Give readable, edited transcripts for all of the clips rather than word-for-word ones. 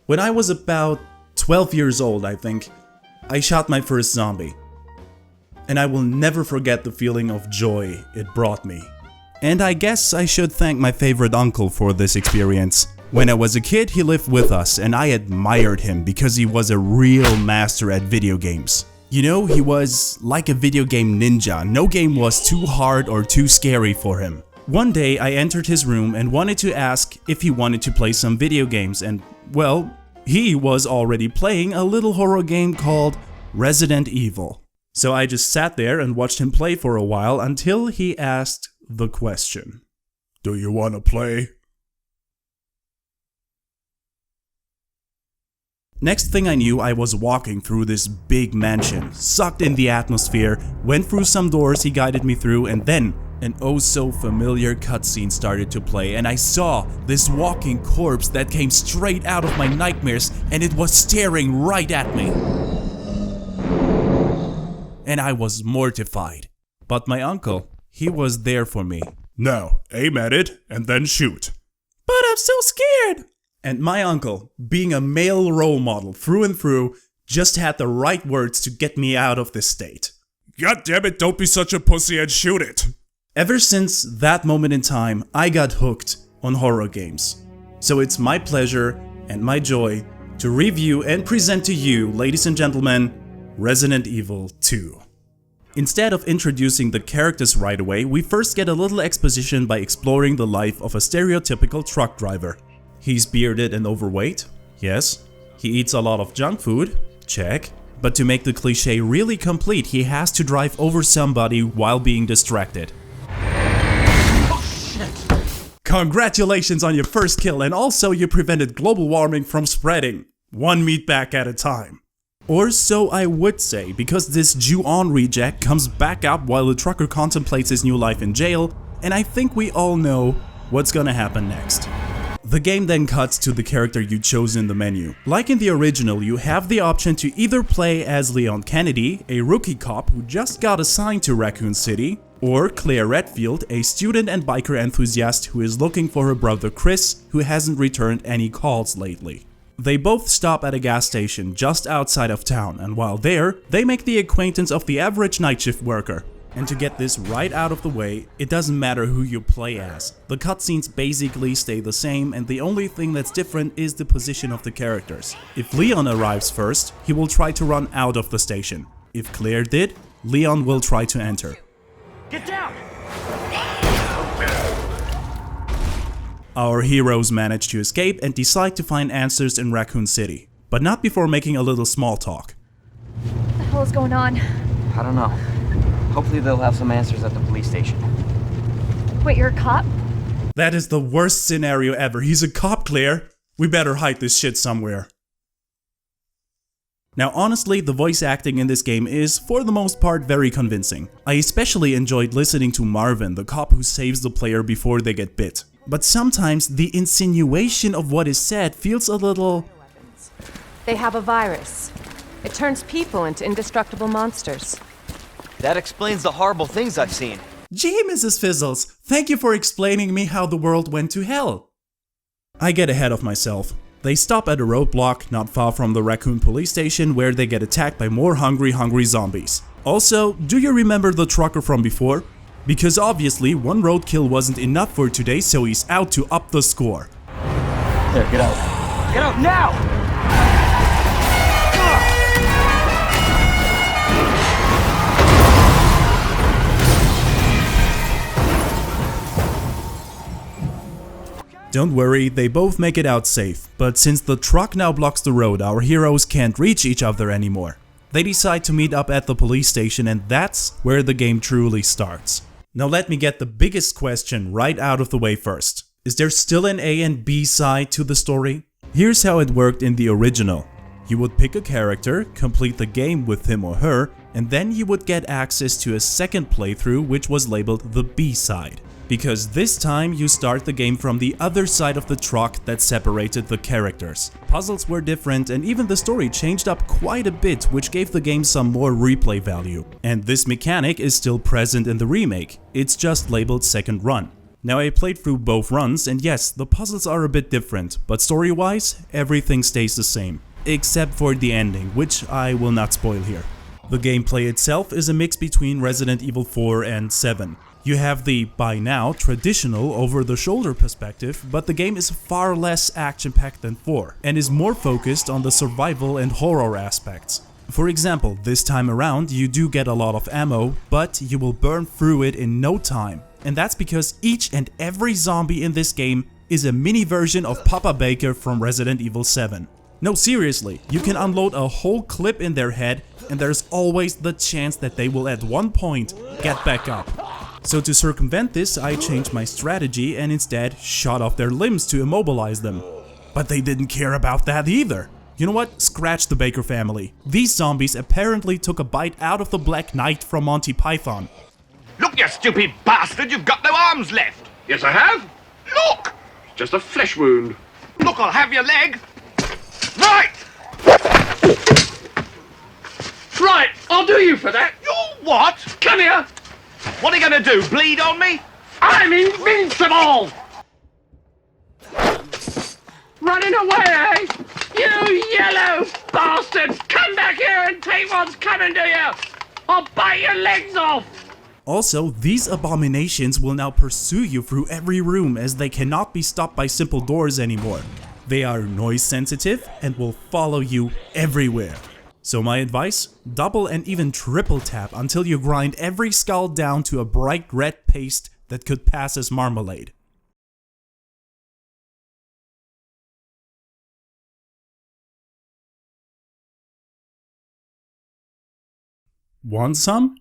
When I was about 12 years old, I think, I shot my first zombie. And I will never forget the feeling of joy it brought me. And I guess I should thank my favorite uncle for this experience. When I was a kid, he lived with us and I admired him because he was a real master at video games. You know, he was like a video game ninja. No game was too hard or too scary for him. One day I entered his room and wanted to ask if he wanted to play some video games, and well, he was already playing a little horror game called Resident Evil. So I just sat there and watched him play for a while until he asked the question. "Do you wanna play?" Next thing I knew, I was walking through this big mansion, sucked in the atmosphere, went through some doors he guided me through, and then an oh so familiar cutscene started to play, and I saw this walking corpse that came straight out of my nightmares, and it was staring right at me. And I was mortified. But my uncle, he was there for me. "Now, aim at it and then shoot." "But I'm so scared." And my uncle, being a male role model through and through, just had the right words to get me out of this state. "God damn it, don't be such a pussy and shoot it." Ever since that moment in time, I got hooked on horror games. So it's my pleasure and my joy to review and present to you, ladies and gentlemen, Resident Evil 2. Instead of introducing the characters right away, we first get a little exposition by exploring the life of a stereotypical truck driver. He's bearded and overweight, yes. He eats a lot of junk food, check. But to make the cliche really complete, he has to drive over somebody while being distracted. Congratulations on your first kill, and also you prevented global warming from spreading, one meatbag at a time. Or so I would say, because this Ju-on reject comes back up while the trucker contemplates his new life in jail, and I think we all know what's gonna happen next. The game then cuts to the character you chose in the menu. Like in the original, you have the option to either play as Leon Kennedy, a rookie cop who just got assigned to Raccoon City, or Claire Redfield, a student and biker enthusiast who is looking for her brother Chris, who hasn't returned any calls lately. They both stop at a gas station just outside of town, and while there, they make the acquaintance of the average night shift worker. And to get this right out of the way, it doesn't matter who you play as. The cutscenes basically stay the same, and the only thing that's different is the position of the characters. If Leon arrives first, he will try to run out of the station. If Claire did, Leon will try to enter. Get down! Our heroes manage to escape and decide to find answers in Raccoon City, but not before making a little small talk. What the hell is going on? I don't know. Hopefully they'll have some answers at the police station. Wait, you're a cop? That is the worst scenario ever. He's a cop, Claire. We better hide this shit somewhere. Now honestly, the voice acting in this game is, for the most part, very convincing. I especially enjoyed listening to Marvin, the cop who saves the player before they get bit. But sometimes the insinuation of what is said feels a little... They have a virus. It turns people into indestructible monsters. That explains the horrible things I've seen. Gee, Mrs. Fizzles, thank you for explaining me how the world went to hell. I get ahead of myself. They stop at a roadblock not far from the Raccoon police station where they get attacked by more hungry zombies. Also, do you remember the trucker from before? Because obviously one roadkill wasn't enough for today, so he's out to up the score. There, get out. Get out now! Don't worry, they both make it out safe, but since the truck now blocks the road, our heroes can't reach each other anymore. They decide to meet up at the police station, and that's where the game truly starts. Now let me get the biggest question right out of the way first. Is there still an A and B side to the story? Here's how it worked in the original. You would pick a character, complete the game with him or her, and then you would get access to a second playthrough which was labeled the B side. Because this time you start the game from the other side of the truck that separated the characters. Puzzles were different and even the story changed up quite a bit, which gave the game some more replay value. And this mechanic is still present in the remake, it's just labeled second run. Now I played through both runs and yes, the puzzles are a bit different, but story-wise, everything stays the same. Except for the ending, which I will not spoil here. The gameplay itself is a mix between Resident Evil 4 and 7. You have the, by now, traditional over-the-shoulder perspective, but the game is far less action-packed than 4, and is more focused on the survival and horror aspects. For example, this time around you do get a lot of ammo, but you will burn through it in no time. And that's because each and every zombie in this game is a mini version of Papa Baker from Resident Evil 7. No, seriously, you can unload a whole clip in their head and there's always the chance that they will at one point get back up. So to circumvent this, I changed my strategy and instead shot off their limbs to immobilize them. But they didn't care about that either. You know what? Scratch the Baker family. These zombies apparently took a bite out of the Black Knight from Monty Python. Look, you stupid bastard, you've got no arms left. Yes, I have. Look! It's just a flesh wound. Look, I'll have your leg. Right! Right, I'll do you for that. You what? Come here. What are you gonna do, bleed on me? I'm invincible! Running away, eh? You yellow bastard! Come back here and take what's coming to you! I'll bite your legs off! Also, these abominations will now pursue you through every room as they cannot be stopped by simple doors anymore. They are noise sensitive and will follow you everywhere. So my advice? Double and even triple tap until you grind every skull down to a bright red paste that could pass as marmalade. Want some?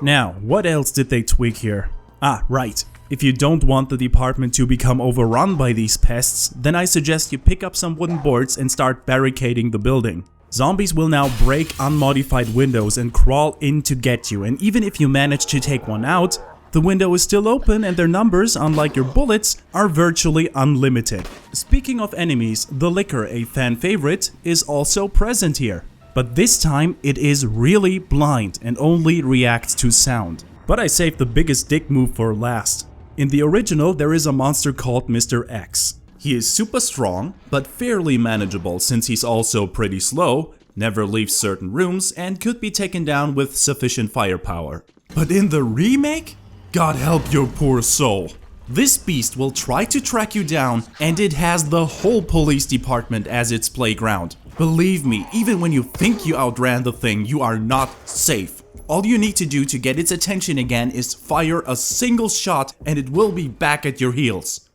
Now, what else did they tweak here? Ah, right. If you don't want the department to become overrun by these pests, then I suggest you pick up some wooden boards and start barricading the building. Zombies will now break unmodified windows and crawl in to get you, and even if you manage to take one out, the window is still open and their numbers, unlike your bullets, are virtually unlimited. Speaking of enemies, the Licker, a fan favorite, is also present here. But this time it is really blind and only reacts to sound. But I saved the biggest dick move for last. In the original there is a monster called Mr. X. He is super strong, but fairly manageable since he's also pretty slow, never leaves certain rooms, and could be taken down with sufficient firepower. But in the remake? God help your poor soul. This beast will try to track you down, and it has the whole police department as its playground. Believe me, even when you think you outran the thing, you are not safe. All you need to do to get its attention again is fire a single shot and it will be back at your heels.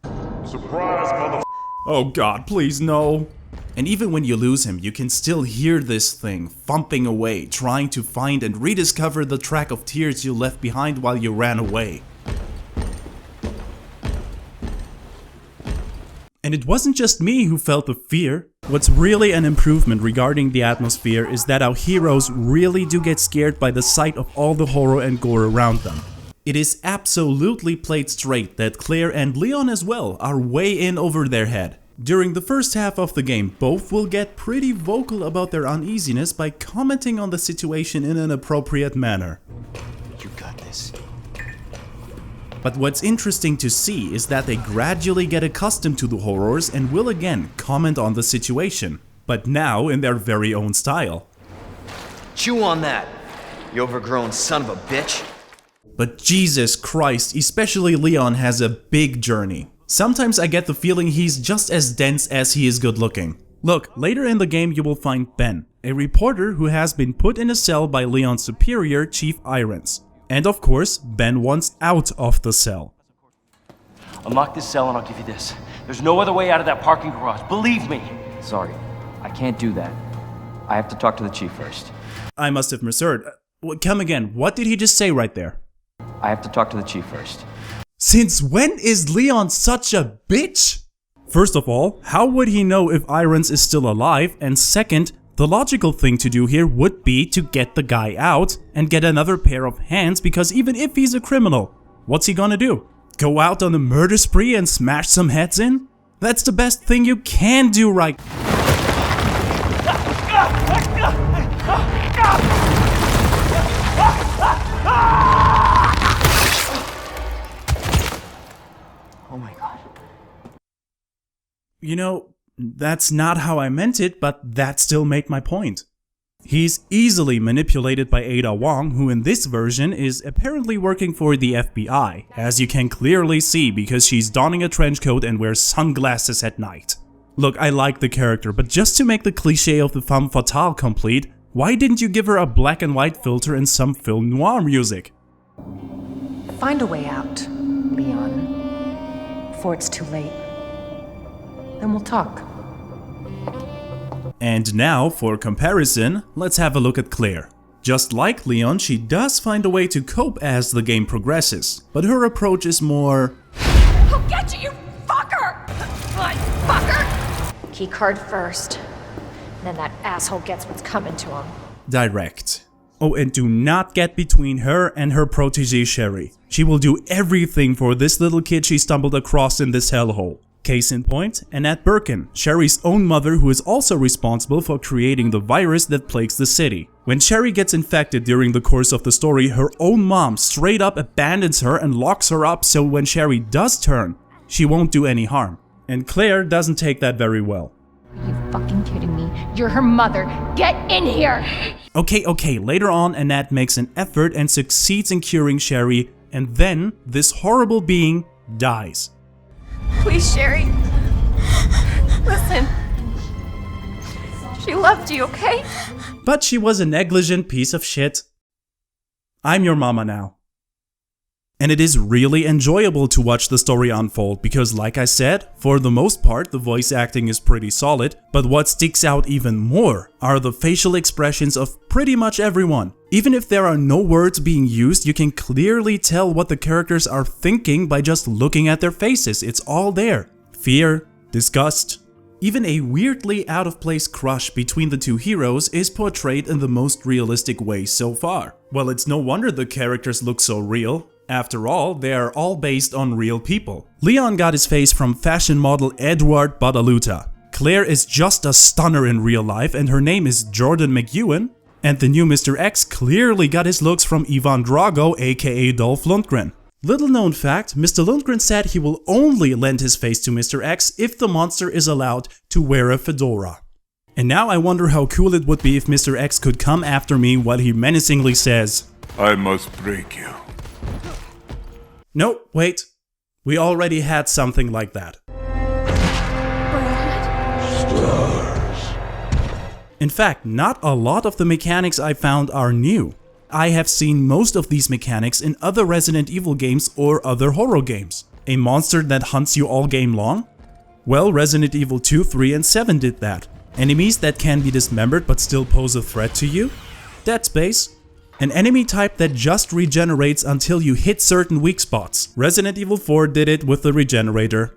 Surprise, mother. Oh god, please no. And even when you lose him, you can still hear this thing thumping away, trying to find and rediscover the track of tears you left behind while you ran away. And it wasn't just me who felt the fear. What's really an improvement regarding the atmosphere is that our heroes really do get scared by the sight of all the horror and gore around them. It is absolutely played straight that Claire and Leon as well are way in over their head. During the first half of the game, both will get pretty vocal about their uneasiness by commenting on the situation in an appropriate manner. You got this. But what's interesting to see is that they gradually get accustomed to the horrors and will again comment on the situation, but now in their very own style. Chew on that, you overgrown son of a bitch. But Jesus Christ, especially Leon has a big journey. Sometimes I get the feeling he's just as dense as he is good looking. Look, later in the game you will find Ben, a reporter who has been put in a cell by Leon's superior, Chief Irons. And of course, Ben wants out of the cell. Unlock this cell and I'll give you this. There's no other way out of that parking garage, believe me! Sorry, I can't do that. I have to talk to the chief first. I must have misheard. Come again, what did he just say right there? I have to talk to the chief first. Since when is Leon such a bitch? First of all, how would he know if Irons is still alive? And second, the logical thing to do here would be to get the guy out and get another pair of hands, because even if he's a criminal, what's he gonna do? Go out on a murder spree and smash some heads in? That's the best thing you can do right. Oh my god. You know, that's not how I meant it, but that still made my point. He's easily manipulated by Ada Wong, who in this version is apparently working for the FBI, as you can clearly see because she's donning a trench coat and wears sunglasses at night. Look, I like the character, but just to make the cliché of the femme fatale complete, why didn't you give her a black and white filter and some film noir music? Find a way out, Leon. Before it's too late. Then we'll talk. And now, for comparison, let's have a look at Claire. Just like Leon, she does find a way to cope as the game progresses, but her approach is more... I'll get you, you fucker! Fucker! Key card first. Then that asshole gets what's coming to him. direct. Oh, and do not get between her and her protege Sherry. She will do everything for this little kid she stumbled across in this hellhole. Case in point, Annette Birkin, Sherry's own mother, who is also responsible for creating the virus that plagues the city. When Sherry gets infected during the course of the story, her own mom straight up abandons her and locks her up so when Sherry does turn, she won't do any harm. And Claire doesn't take that very well. Are you fucking kidding me? You're her mother. Get in here! Okay, later on Annette makes an effort and succeeds in curing Sherry, and then this horrible being dies. Please, Sherry. Listen. She loved you, okay? But she was a negligent piece of shit. I'm your mama now. And it is really enjoyable to watch the story unfold because, like I said, for the most part the voice acting is pretty solid, but what sticks out even more are the facial expressions of pretty much everyone. Even if there are no words being used, you can clearly tell what the characters are thinking by just looking at their faces. It's all there. Fear, disgust, even a weirdly out-of-place crush between the two heroes is portrayed in the most realistic way so far. Well, it's no wonder the characters look so real. After all, they are all based on real people. Leon got his face from fashion model Edward Badaluta. Claire is just a stunner in real life and her name is Jordan McEwen. And the new Mr. X clearly got his looks from Ivan Drago, aka Dolph Lundgren. Little known fact, Mr. Lundgren said he will only lend his face to Mr. X if the monster is allowed to wear a fedora. And now I wonder how cool it would be if Mr. X could come after me while he menacingly says, I must break you. No, wait. We already had something like that. In fact, not a lot of the mechanics I found are new. I have seen most of these mechanics in other Resident Evil games or other horror games. A monster that hunts you all game long? Well, Resident Evil 2, 3 and 7 did that. Enemies that can be dismembered but still pose a threat to you? Dead Space. An enemy type that just regenerates until you hit certain weak spots. Resident Evil 4 did it with the regenerator.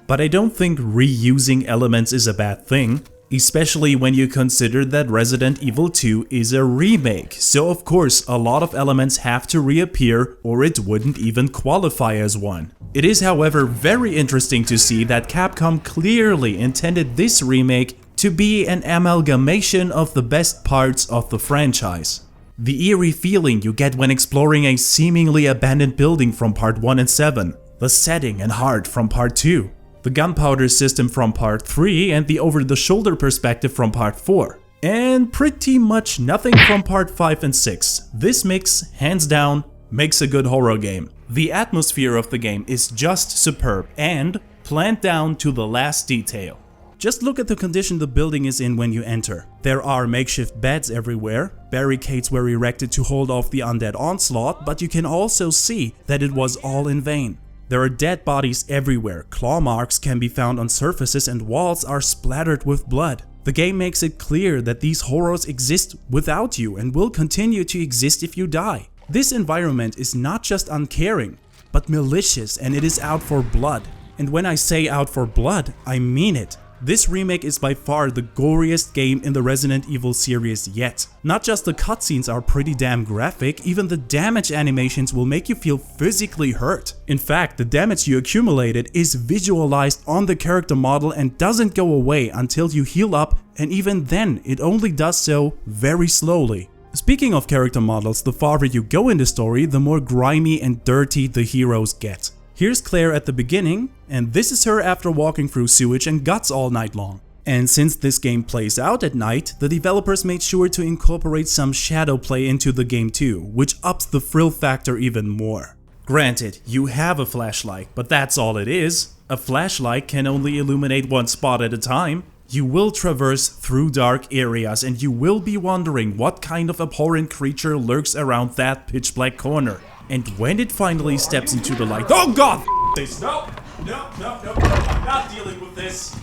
But I don't think reusing elements is a bad thing, especially when you consider that Resident Evil 2 is a remake, so of course a lot of elements have to reappear or it wouldn't even qualify as one. It is however very interesting to see that Capcom clearly intended this remake to be an amalgamation of the best parts of the franchise. The eerie feeling you get when exploring a seemingly abandoned building from Part 1 and 7, the setting and heart from Part 2, the gunpowder system from Part 3 and the over-the-shoulder perspective from Part 4, and pretty much nothing from Part 5 and 6. This mix, hands down, makes a good horror game. The atmosphere of the game is just superb and planned down to the last detail. Just look at the condition the building is in when you enter. There are makeshift beds everywhere, barricades were erected to hold off the undead onslaught, but you can also see that it was all in vain. There are dead bodies everywhere, claw marks can be found on surfaces and walls are splattered with blood. The game makes it clear that these horrors exist without you and will continue to exist if you die. This environment is not just uncaring, but malicious and it is out for blood. And when I say out for blood, I mean it. This remake is by far the goriest game in the Resident Evil series yet. Not just the cutscenes are pretty damn graphic, even the damage animations will make you feel physically hurt. In fact, the damage you accumulated is visualized on the character model and doesn't go away until you heal up, and even then it only does so very slowly. Speaking of character models, the farther you go in the story, the more grimy and dirty the heroes get. Here's Claire at the beginning, and this is her after walking through sewage and guts all night long. And since this game plays out at night, the developers made sure to incorporate some shadow play into the game too, which ups the thrill factor even more. Granted, you have a flashlight, but that's all it is. A flashlight can only illuminate one spot at a time. You will traverse through dark areas and you will be wondering what kind of abhorrent creature lurks around that pitch black corner. And when it finally steps into the light— oh god! This. No, I'm not dealing with this.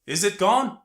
Is it gone?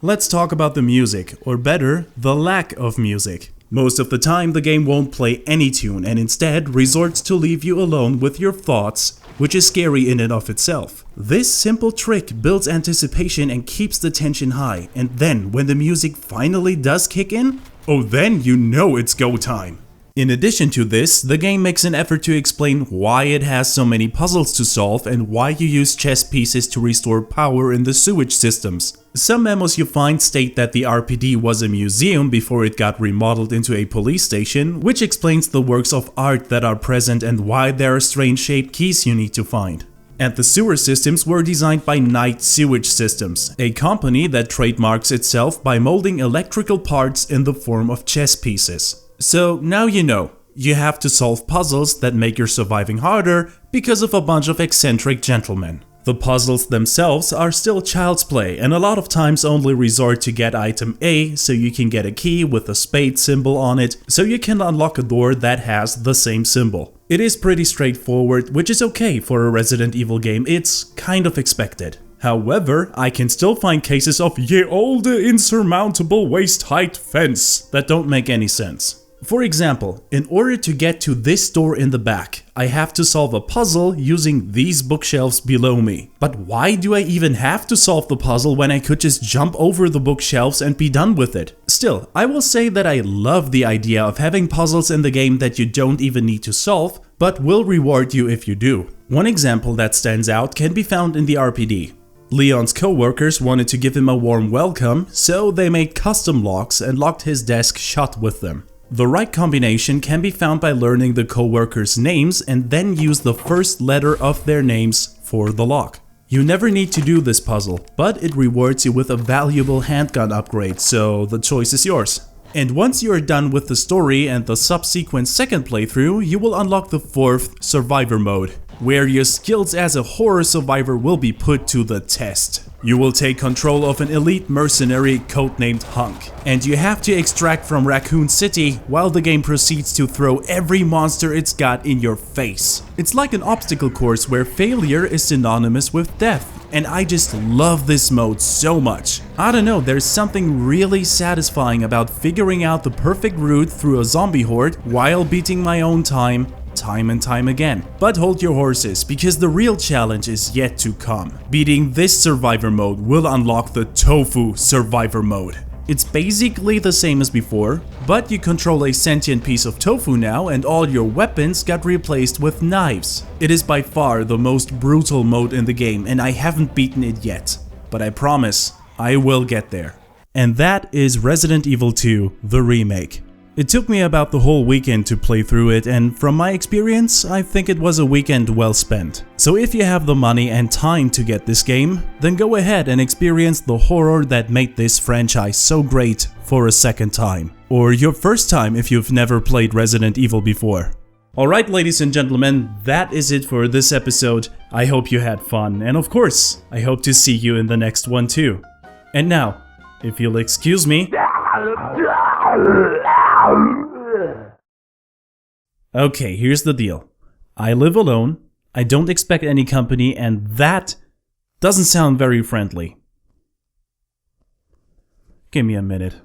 Let's talk about the music, or better, the lack of music. Most of the time the game won't play any tune and instead resorts to leave you alone with your thoughts, which is scary in and of itself. This simple trick builds anticipation and keeps the tension high, and then when the music finally does kick in, oh then you know it's go time. In addition to this, the game makes an effort to explain why it has so many puzzles to solve and why you use chess pieces to restore power in the sewage systems. Some memos you find state that the RPD was a museum before it got remodeled into a police station, which explains the works of art that are present and why there are strange shaped keys you need to find. And the sewer systems were designed by Night Sewage Systems, a company that trademarks itself by molding electrical parts in the form of chess pieces. So now you know, you have to solve puzzles that make your surviving harder because of a bunch of eccentric gentlemen. The puzzles themselves are still child's play and a lot of times only resort to get item A so you can get a key with a spade symbol on it so you can unlock a door that has the same symbol. It is pretty straightforward, which is okay for a Resident Evil game. It's kind of expected. However, I can still find cases of ye olde insurmountable waist height fence that don't make any sense. For example, in order to get to this door in the back, I have to solve a puzzle using these bookshelves below me. But why do I even have to solve the puzzle when I could just jump over the bookshelves and be done with it? Still, I will say that I love the idea of having puzzles in the game that you don't even need to solve, but will reward you if you do. One example that stands out can be found in the RPD. Leon's co-workers wanted to give him a warm welcome, so they made custom locks and locked his desk shut with them. The right combination can be found by learning the co-workers' names and then use the first letter of their names for the lock. You never need to do this puzzle, but it rewards you with a valuable handgun upgrade, so the choice is yours. And once you are done with the story and the subsequent second playthrough, you will unlock the fourth survivor mode, where your skills as a horror survivor will be put to the test. You will take control of an elite mercenary codenamed Hunk, and you have to extract from Raccoon City while the game proceeds to throw every monster it's got in your face. It's like an obstacle course where failure is synonymous with death, and I just love this mode so much. I don't know, there's something really satisfying about figuring out the perfect route through a zombie horde while beating my own time and time again. But hold your horses, because the real challenge is yet to come. Beating this survivor mode will unlock the Tofu survivor mode. It's basically the same as before, but you control a sentient piece of tofu now and all your weapons got replaced with knives. It is by far the most brutal mode in the game and I haven't beaten it yet, but I promise I will get there. And that is Resident Evil 2, the remake. It took me about the whole weekend to play through it, and from my experience, I think it was a weekend well spent. So if you have the money and time to get this game, then go ahead and experience the horror that made this franchise so great for a second time. Or your first time if you've never played Resident Evil before. Alright ladies and gentlemen, that is it for this episode. I hope you had fun, and of course, I hope to see you in the next one too. And now, if you'll excuse me... Okay, here's the deal. I live alone, I don't expect any company, and that doesn't sound very friendly. Give me a minute.